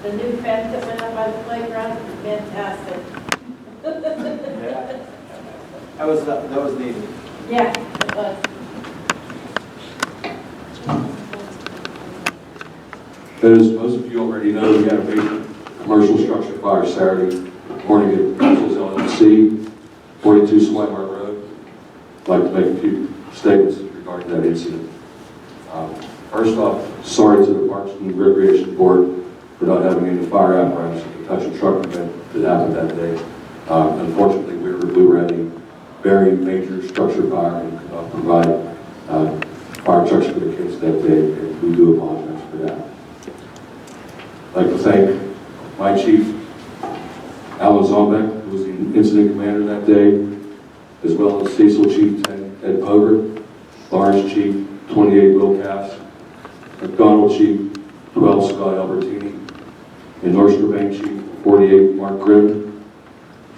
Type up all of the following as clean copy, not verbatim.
The new fence that went up by the playground is fantastic. Yeah. That was needed. Yeah, it was. As most of you already know, we had a major commercial structure fire Saturday morning at Pretzel LLC, 42 Swihart Road. I'd like to make a few statements regarding that incident. First off, sorry to the Parks and Recreation Board for not having any fire apparatus at the Township truck event that happened that day. Unfortunately, we were at a very major structure fire and could not provide fire trucks for the kids that day, and we do apologize for that. I'd like to thank my chief, Alan Zombeck, who was the incident commander that day, as well as Cecil Chief 10 Ed Pogert, Lawrence Chief 28 Will Cass, McDonald Chief 12 Scott Albertini, and North Strabane Chief 48 Mark Grimm.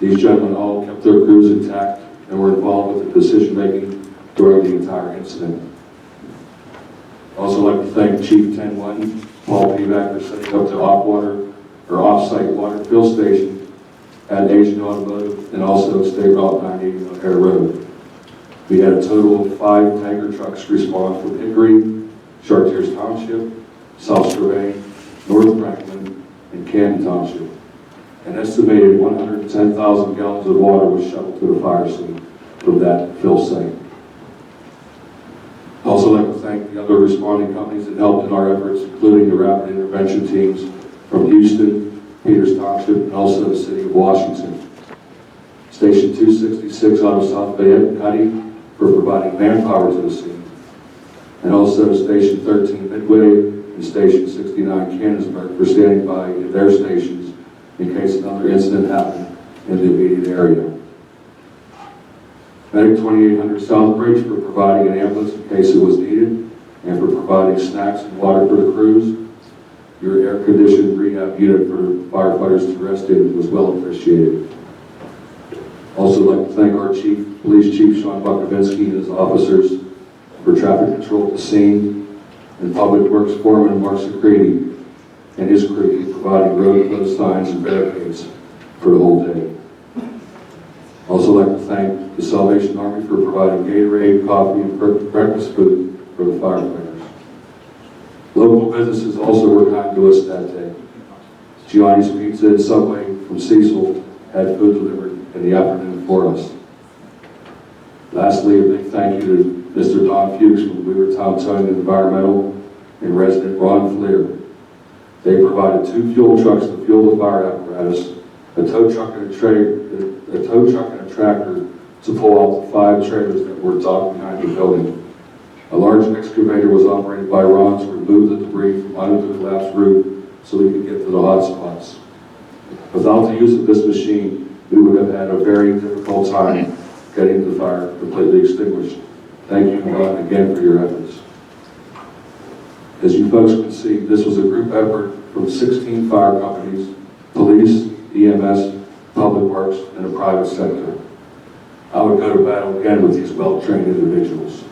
These gentlemen all kept their crews intact and were involved with the decision making during the entire incident. I'd also like to thank Chief 10-1 Paul Pivac for setting up the off-site water fill station at Asian Automotive and also State Route 980 on Air Road. We had a total of 5 tanker trucks respond from Hickory, Chartiers Township, South Strabane, North Franklin, and Canton Township. An estimated 110,000 gallons of water was shuttled to the fire scene from that fill site. I'd also like to thank the other responding companies that helped in our efforts, including the rapid intervention teams from Houston, Peters Township, and also the City of Washington. Station 266 out of South Fayette, Cuddy, for providing manpower to the scene. And also Station 13 Midway and Station 69 Cannonsburg for standing by in their stations in case another incident happened in the immediate area. Medic 2800 Southbridge for providing an ambulance in case it was needed and for providing snacks and water for the crews. Your air-conditioned rehab unit for firefighters to rest in was well appreciated. Also like to thank our Police Chief Sean Bukovinsky and his officers for traffic control at the scene, and Public Works Foreman Mark Secreti and his crew for providing road closed signs and barricades for the whole day. Also like to thank the Salvation Army for providing Gatorade, coffee, and breakfast food for the firefighters. Local businesses also were kind to us that day. Gianni's Pizza and Subway from Cecil had food delivered in the afternoon for us. Lastly, a big thank you to Mr. Don Fuchs from Weaver Town Towing Environmental and resident Ron Fleer. They provided 2 fuel trucks to fuel the fire apparatus, a tow truck and a tractor to pull out the 5 trailers that were docked behind the building. A large excavator was operated by Ron to remove the debris from under the collapsed roof so we could get to the hot spots. Without the use of this machine, we would have had a very difficult time getting the fire completely extinguished. Thank you, Ron, again for your efforts. As you folks can see, this was a group effort from 16 fire companies, police, EMS, public works, and the private sector. I would go to battle again with these well-trained individuals.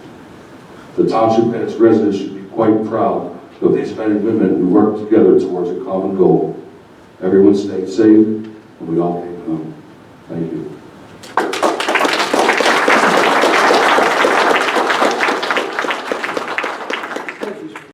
The township and its residents should be quite proud of these men and women who worked together towards a common goal. Everyone stayed safe, and we all came home. Thank you.